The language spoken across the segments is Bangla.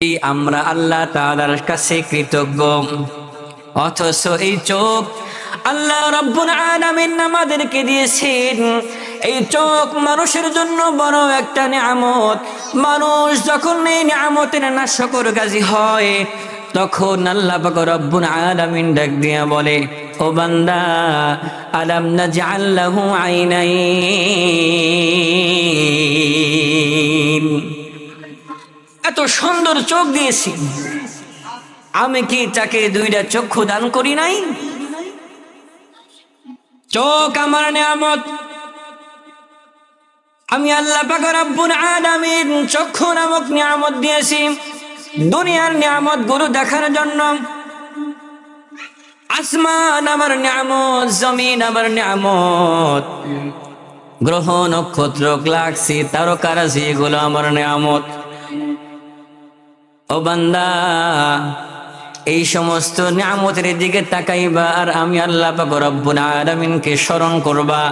আমরা আল্লাহ তাআলার কাছে কৃতজ্ঞ, অথচ এই চোখ আল্লাহ রাব্বুল আলামিন আমাদেরকে দিয়েছেন। এই চোখ মানুষের জন্য বড় একটা নিয়ামত। মানুষ যখন এই নিয়ামতের নাশকরবাজি হয়, তখন আল্লাহ পাক রব্বুল আলামিন ডাক দিয়া বলে, ও বান্দা, আলাম নাজআল লাহু আইনাইন, এত সুন্দর চোখ দিয়েছি, আমি কি তাকে দুইটা চক্ষু দান করি নাই? চোখ আমার নিয়ামত। আমি আল্লাহ পাক রব্বুল আলামিন চক্ষু নামক নিয়ামত দিয়েছি দুনিয়ার নিয়ামত গুলো দেখার জন্য। আসমান আমার নিয়ামত, জমিন আমার নিয়ামত, গ্রহ নক্ষত্র, গ্যালাক্সি, তারকারাজি, এগুলো আমার নিয়ামত। ও বান্দা, এই সমস্ত নিয়ামতের দিকে তাকাইবা আর আমি আল্লাহ পাক রব্বুল আলামিনকে স্মরণ করবা,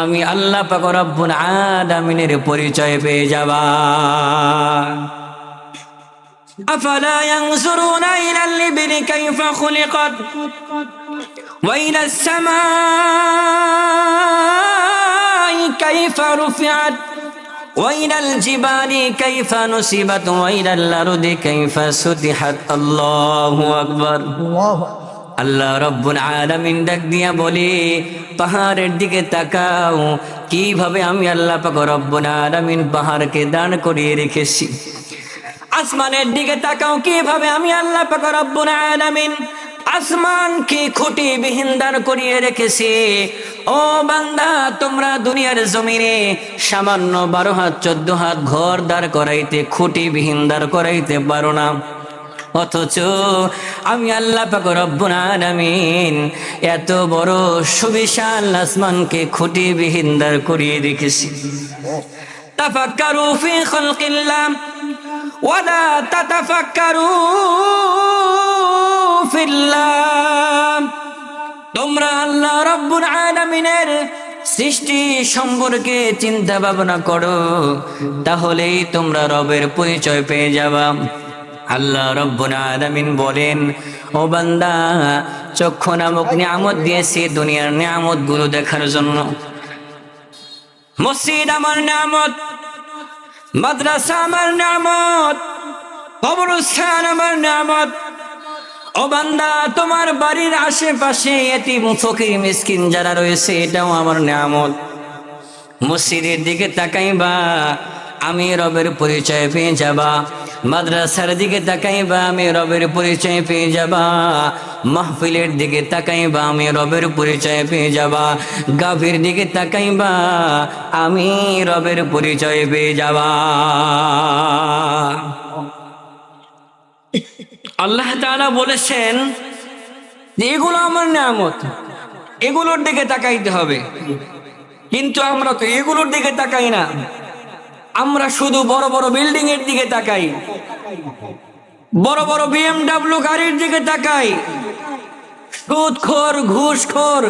আমি আল্লাহ পাক রব্বুল আলামিনের পরিচয় পেয়ে যাবা। আফালা ইয়ানজুরুনা ইলাল ইবলি কাইফা খুলিকাত ওয়া ইলাস সামাই কাইফা রুফিআত وإلى الجبال كيف نصبت وإلى الأرض كيف سطحت। الله أكبر। আল্লাহ রব্বুল আলামিন ডাক দিয়া বলে, পাহাড়ের দিকে তাকাও, কিভাবে আমি আল্লাহ পাক রব্বুল আলামিন পাহাড়কে দাঁড় করিয়ে রেখেছি। আসমানের দিকে তাকাও, কিভাবে আমি আল্লাহ পাক রব্বুল আলামিন আসমানকে খুঁটি বিহীন দাঁড় করিয়ে রেখেছি। ও বান্দা, তোমরা দুনিয়ার জমিনে সামান্য 12 হাত 14 হাত ঘর দাঁড় করাইতে, খুঁটি বিহীন দাঁড় করাইতে পারো না, অথচ আমি আল্লাহ পাক রব্বুল আলামিন এত বড় সুবিশাল আসমানকে খুঁটি বিহীন দাঁড় করিয়ে রেখেছি। তাফাক্কারু ফি খালকিল্লাহ ওয়ালা তাতাফাক্কারু ফিল্লাহ। তোমরা আল্লাহ রাব্বুল আলামিনের সৃষ্টি সম্পর্কে চিন্তা ভাবনা করো, তাহলেই তোমরা রবের পরিচয় পেয়ে যাবা। আল্লাহ রাব্বুল আলামিন বলেন, ও বান্দা, চক্ষু নামক নিয়ামত দিয়েছি দুনিয়ার নিয়ামত গুলো দেখার জন্য। মসজিদ আমার নিয়ামত, মাদ্রাসা আমার নিয়ামত, কবরস্থান আমার নিয়ামত। ও বান্দা, তোমার বাড়ির আশেপাশে এতিম ফকির মিসকিন যারা রয়েছে, এটাও আমার নিয়ামত। মসজিদের দিকে তাকাইবা, আমি রবের পরিচয় পেয়ে যাবা। মাদ্রাসার দিকে তাকাইবা, আমি রবের পরিচয় পেয়ে যাবা। মাহফিলের দিকে তাকাইবা, আমি রবের পরিচয় পেয়ে যাবা। গাভীর দিকে তাকাইবা, আমি রবের পরিচয় পেয়ে যাবা। আল্লাহ তাআলা বলেছেন যে এগুলো আমার নিয়ামত, এগুলোর দিকে তাকাইতে হবে। কিন্তু আমরা তো এগুলোর দিকে তাকাই না, আমরা শুধু বড় বড় বিল্ডিং এর দিকে তাকাই, বড় বড় BMW গাড়ির দিকে তাকাই, সুদখোর ঘুষখোর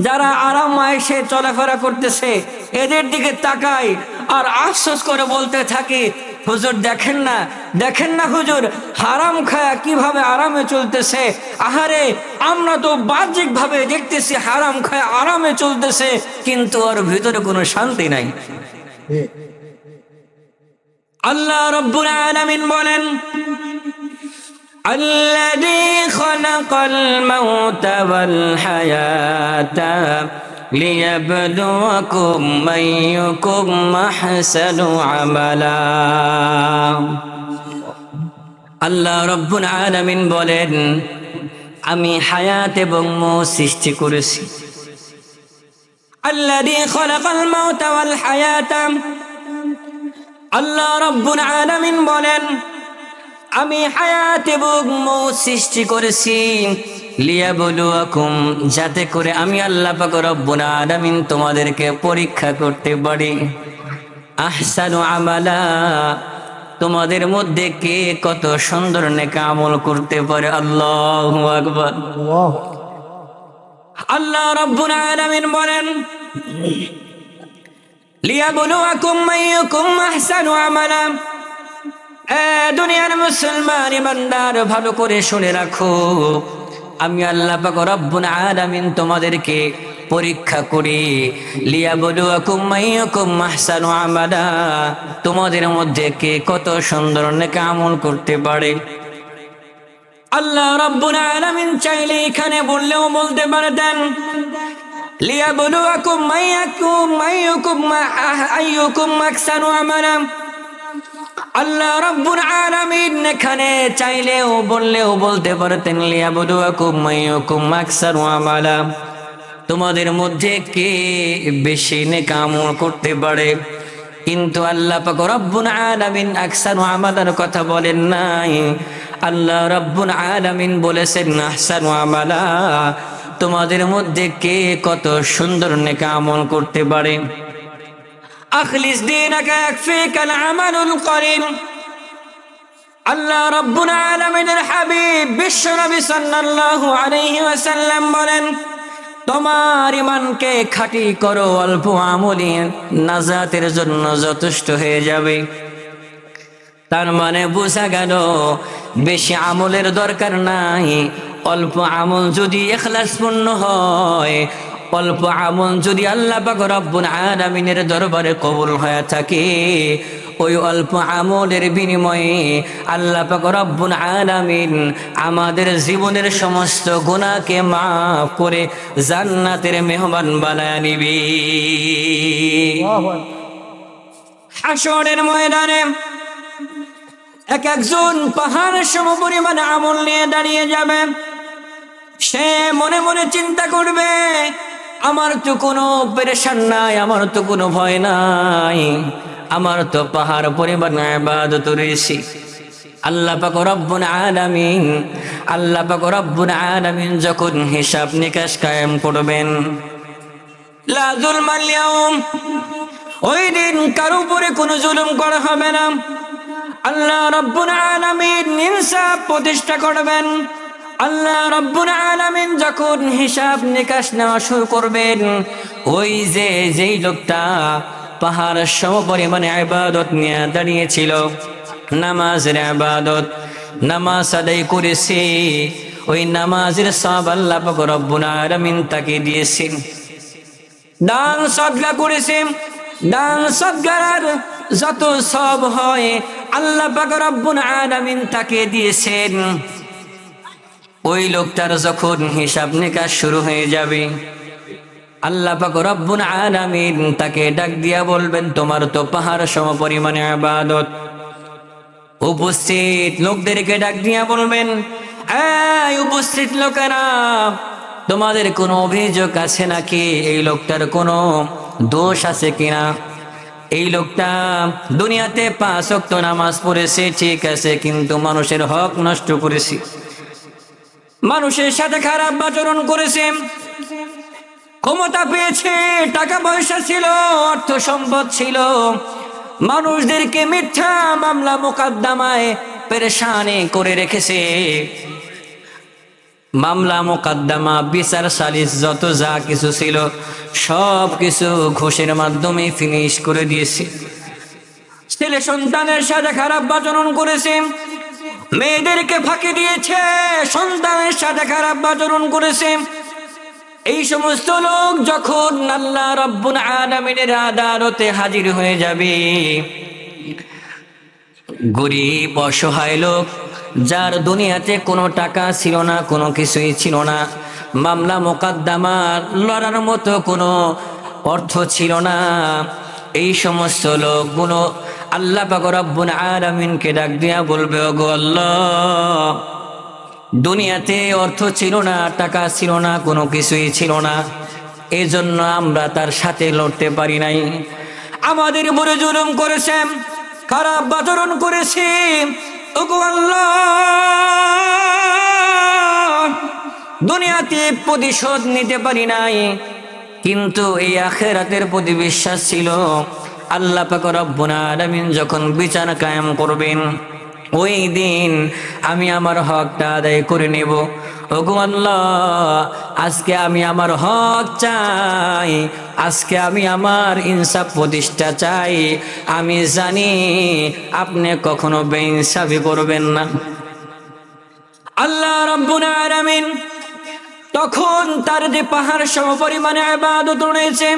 যারা আরাম আয়েশে চলাফেরা করতেছে এদের দিকে তাকাই, আর আফসোস করে বলতে থাকি, হুজুর দেখেন না, দেখেন না হুজুর, হারাম খায়া কিভাবে আরামে চলতেছে। আহারে, আমরা তো বাহ্যিক ভাবে দেখতেছি হারাম খায়া আরামে চলতেছে, কিন্তু ওর ভিতরে কোনো শান্তি নাই। আল্লাহ রাব্বুল আলামিন বলেন, আল্লাযী খালাকাল মাউতা ওয়াল হায়াতা লিয়াবলুয়াকুম আইয়ুকুম আহসানু আমালা। আল্লাহ রাব্বুল আলামিন বলেন, আমি হায়াত এবং মৌত সৃষ্টি করেছি। আল্লাযী খালাকাল মাউতা ওয়াল হায়াতা, আল্লাহ রাব্বুল আলামিন বলেন, আমি হায়াত এবং মৌত সৃষ্টি করেছি লিয়াবলুয়াকুম, যাতে করে আমি আল্লাহ পাক রব্বুল আলামিন তোমাদেরকে পরীক্ষা করতে পারি। আহসানু আমালা, তোমাদের মধ্যে কে কত সুন্দর নেক আমল করতে পারে। আল্লাহু আকবার। আল্লাহ রাব্বুল আলামিন বলেন, লিয়াবলুয়াকুম আইয়ুকুম আহসানু আমালা, দুনিয়ার মুসলমান ইমানদার ভালো করে শুনে রাখো, আমি আল্লাহ পাক রব্বুল আলামিন তোমাদেরকে পরীক্ষা করি, লিয়াবলুয়াকুম আইয়ুকুম আহসানু আমালা, তোমাদের মধ্যে কে কত সুন্দর নেক আমল করতে পারে। আল্লাহ রব্বুল আলামিন চাইলে এখানে বললেও বলতে পারতেন লিয়াবলুয়াকুম আইয়ুকুম আহসানু আমালা। আল্লাহ রব্বুল আলামিন এখানে চাইলেও বললেও বলতে পারতেন লিয়াবলুয়াকুম আইয়ুকুম আকসারু আমালা, তোমাদের মধ্যে কে বেশি নেক আমল করতে পারে। কিন্তু আল্লাহ পাক রব্বুল আলামিন আকসারু আমালার কথা বলেন নাই, আল্লাহ রব্বুল আলামিন বলেছেন আহসানু আমালা, তোমাদের মধ্যে কে কত সুন্দর নেক আমল করতে পারে। আখলিস দীনাকা ইয়াকফিকাল আমালুল করিম। আল্লাহ রাব্বুল আলামিনের হাবিব বিশ্বনবী সাল্লাল্লাহু আলাইহি ওয়াসাল্লাম বলেন, তোমার ঈমানকে খাঁটি করো, অল্প আমলই নাজাতের জন্য যথেষ্ট হয়ে যাবে। তার মানে বোঝা গেল বেশি আমলের দরকার নাই, অল্প আমল যদি ইখলাসপূর্ণ হয়, অল্প আমল যদি আল্লাহ পাক রব্বুল আলামিনের দরবারে কবুল হয়ে থাকে, ওই অল্প আমলের বিনিময়ে আল্লাহ পাক রব্বুল আলামিন আমাদের জীবনের সমস্ত গুনাহকে মাফ করে জান্নাতের মেহমান বানায় নিবে। হাশরের ময়দানে এক একজন পাহাড় সমপরিমাণ আমল নিয়ে দাঁড়িয়ে যাবে। সে মনে মনে চিন্তা করবে, আমার তো কোনো পেরেশান নাই, আমার তো কোনো ভয় নাই, আমার তো পাহাড় পরিমাণ ইবাদত রয়েছে। আল্লাহ পাক রব্বুল আলামিন যখন হিসাব নিকাশ কায়েম করবেন, লা যুলমাল ইয়াউম, ওই দিন কারো উপরে কোনো জুলুম করা হবে না। আল্লাহ রব্বুল আলামিন ইনসাফ প্রতিষ্ঠা করবেন। আল্লাহ রব্বুল আলামিন যখন হিসাব নিকাশ নেওয়া শুরু করবেন, ওই যেই লোকটা পাহাড় সমপরিমাণে ইবাদত নিয়ে দাঁড়িয়েছিল, নামাজের ইবাদত, নামাজ আদায় করেছে, ওই নামাজের সওয়াব আল্লাহ পাক রব্বুল আলামিন তাকে দিয়েছেন। দান সদকা করেছে, দান সদকার যত সওয়াব হয় আল্লাহ পাক রব্বুল আলামিন তাকে দিয়েছেন। ওই লোকটার যখন হিসাব নিকাশ শুরু হয়ে যাবে, আল্লাহ পাক রব্বুল আলামিন তাকে ডাক দিয়া বলবেন, তোমার তো পাহাড় সমপরিমাণে ইবাদত। উপস্থিত লোকদেরকে ডাক দিয়া বলবেন, এই উপস্থিত লোকেরা, তোমাদের কোনো অভিযোগ আছে নাকি? এই লোকটার কোনো দোষ আছে কিনা? এই লোকটা দুনিয়াতে 5 ওয়াক্ত নামাজ পড়েছে, ঠিক আছে, কিন্তু মানুষের হক নষ্ট করেছে, মানুষের সাথে খারাপ আচরণ করেছে, ক্ষমতা পেয়েছে, টাকা পয়সা ছিল, অর্থ সম্পদ ছিল, মানুষদেরকে মিথ্যা মামলা মোকদ্দমায় পেরেশানি করে রেখেছে। মামলা মোকদ্দমা বিচার সালিস যত যা কিছু ছিল সব কিছু ঘুষের মাধ্যমে ফিনিশ করে দিয়েছে। ছেলে সন্তানের সাথে খারাপ আচরণ করেছে, মেয়েদেরকে ফাঁকি দিয়েছে, সন্তানের সাথে খারাপ আচরণ করেছে। এই সমস্ত লোক যখন আল্লাহ রাব্বুল আলামিনের আদালতে হাজির হয়ে যাবে, গরিব অসহায় লোক, যার দুনিয়াতে কোনো টাকা ছিল না, কোনো কিছুই ছিল না, মামলা মোকদ্দমা লড়ার মতো কোনো অর্থ ছিল না, এই সমস্ত লোকগুলো আল্লাহ পাক রব্বুল আলামিনকে ডাক দিয়া বলবে, ওগো আল্লাহ, দুনিয়াতে অর্থ ছিল না, টাকা ছিল না, কোনো কিছুই ছিল না, এজন্য আমরা তার সাথে লড়তে পারি নাই, আমাদের উপরে জুলুম করেছে, খারাপ আচরণ করেছি, ওগো আল্লাহ, দুনিয়াতে প্রতিশোধ নিতে পারি নাই, কিন্তু এই আখিরাতের প্রতি বিশ্বাস ছিল। আল্লাহ পাক রব্বুল আলামিন যখন বিচার কায়েম করবেন, ওই দিন আমি আমার হকটা আদায় করে নেব। ওগো আল্লাহ, আজকে আমি আমার হক চাই, আজকে আমি আমার ইনসাফ প্রতিষ্ঠা চাই। আমি জানি আপনি কখনো বেইনসাফি করবেন না। আল্লাহ রাব্বুল আলামিন তখন তার যে পাহাড় সমপরিমাণে ইবাদত রয়েছে,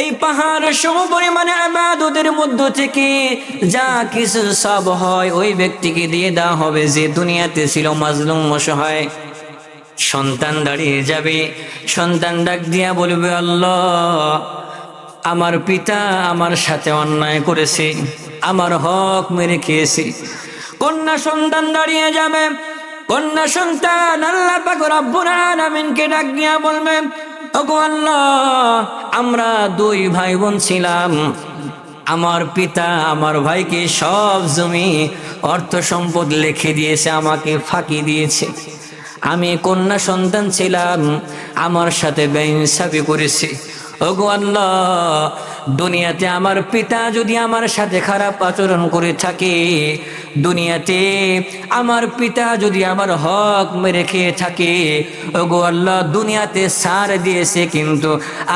এই পাহাড় সমপরিমাণে ইবাদতের মধ্য থেকে যা কিছু সব হয় ওই ব্যক্তিকে দিয়ে দেওয়া হবে যে দুনিয়াতে ছিল মাজলুম অসহায়। সন্তান দাঁড়িয়ে যাবে, সন্তান ডাক দিয়া বলবে, আল্লাহ, আমার পিতা আমার সাথে অন্যায় করেছে, আমার হক মেরে খেয়েছে। কন্যা সন্তান দাঁড়িয়ে যাবে, কন্যা সন্তান আল্লাহ পাক রব্বুল আলামিনকে ডাক দিয়া বলবে, ওগো আল্লাহ, আমরা দুই ভাই বোন ছিলাম, আমার পিতা আমার ভাইকে সব জমি অর্থ সম্পদ লিখে দিয়েছে, আমাকে ফাঁকি দিয়েছে। আমি কন্যা সন্তান ছিলাম, আমার সাথে বেইনসাফি করেছে। ওগো আল্লাহ, দুনিয়াতে আমার পিতা যদি আমার সাথে খারাপ আচরণ করে থাকে, দুনিয়াতে আমার পিতা যদি আমার হক মেরে খেয়ে থাকে, ওগো আল্লাহ, দুনিয়াতে ছাড় দিয়েছে কিন্তু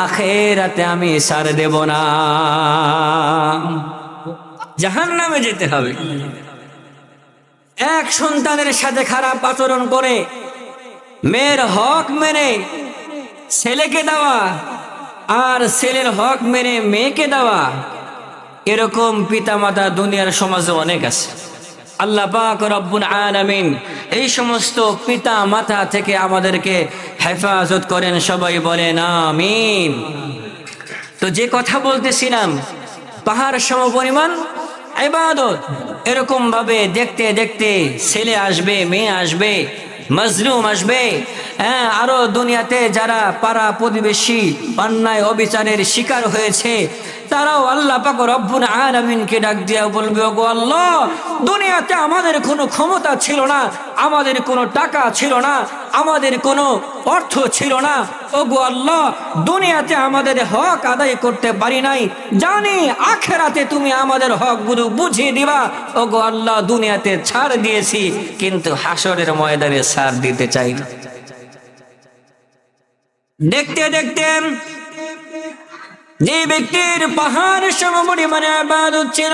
আখিরাতে আমি ছাড় দেব না, জাহান্নামে যেতে হবে। এক সন্তানের সাথে খারাপ আচরণ করে মেয়ের হক মেনে ছেলেকে দেওয়া আর ছেলের হক মেনে মেয়েকে দেওয়া, এরকম পিতামাতা দুনিয়ার সমাজে অনেক আছে। আল্লাহ পাক রব্বুল আলামিন এই সমস্ত পিতা মাতা থেকে আমাদেরকে হেফাজত করেন, সবাই বলেন আমিন। তো যে কথা বলতেছিলাম, পাহাড় সমপরিমাণ ইবাদত, এরকম ভাবে দেখতে দেখতে ছেলে আসবে, মেয়ে আসবে, মাজলুম আসবে, হ্যাঁ, আরো দুনিয়াতে যারা পাড়া প্রতিবেশী অন্যায় অবিচারের শিকার হয়েছে তারাও আল্লাহ পাক রব্বুল আলামিনকে ডাক দিয়া বলবে, ওগো আল্লাহ, দুনিয়াতে আমাদের কোনো ক্ষমতা ছিল না, আমাদের কোনো টাকা ছিল না, আমাদের কোনো অর্থ ছিল না, ওগো আল্লাহ, দুনিয়াতে আমাদের হক আদায় করতে পারি নাই, জানি আখিরাতে তুমি আমাদের হকগুলো বুঝিয়ে দিবা। ওগো আল্লাহ, দুনিয়াতে ছাড় দিয়েছি কিন্তু হাসরের ময়দানে ছাড় দিতে চাই না। দেখতে দেখতে যে ব্যক্তির পাহাড় সমপরিমাণে ইবাদত ছিল,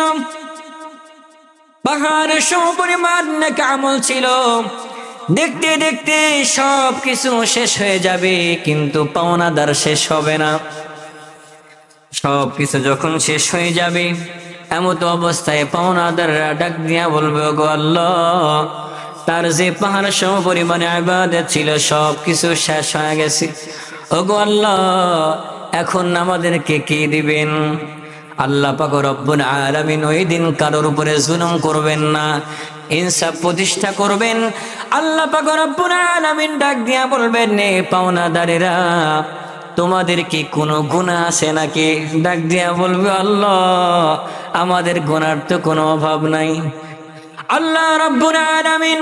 পাহাড় সমপরিমাণ নেক আমল ছিল, দেখতে দেখতে সব কিছু শেষ হয়ে যাবে কিন্তু পাওনাদার শেষ হবে না। সব কিছু যখন শেষ হয়ে যাবে এমত অবস্থায় পাওনাদাররা ডাক দিয়া বলবে, ওগো আল্লাহ, তার যে পাহাড় সমপরিমাণে ইবাদত ছিল সব কিছু শেষ হয়ে গেছে, ওগো আল্লাহ, এখন আমাদেরকে কি দিবেন? আল্লাহ পাক রব্বুল আলামিন ওই দিন কারোর উপরে জুলুম করবেন না, ইনসাফ প্রতিষ্ঠা করবেন। আল্লাহ পাক রব্বুল আলামিন ডাক দিয়া বলবেন, নে পাওনাদারেরা, তোমাদের কি কোনো গুনাহ আছে নাকি? ডাক দিয়া বলবে, আল্লাহ, আমাদের গুনার তো কোনো অভাব নাই। আল্লাহ রাব্বুল আলামিন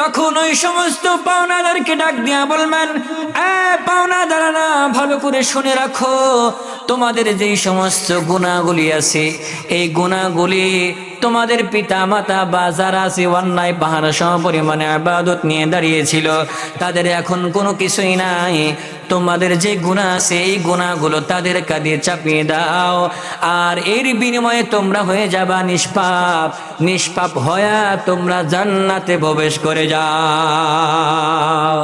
তখন ওই সমস্ত পাওনাদারকে ডাক দিয়া বলবেন, পাওনাদাররা, ভালো করে শুনে রাখো, তোমাদের যেই সমস্ত গুনাহগুলি আছে এই গুনাহগুলি তোমাদের পিতা মাতা বা যারা আছে অন্যায় পাহাড় সমপরিমাণে ইবাদত নিয়ে দাঁড়িয়েছিল তাদের এখন কোনো কিছুই নাই। তোমাদের যে গুনাহ আছে এই গুনাহগুলো তাদের কাঁধে চাপিয়ে দাও, আর এর বিনিময়ে তোমরা হয়ে যাবা নিষ্পাপ, নিষ্পাপ হয়ে তোমরা জান্নাতে প্রবেশ করে যাও।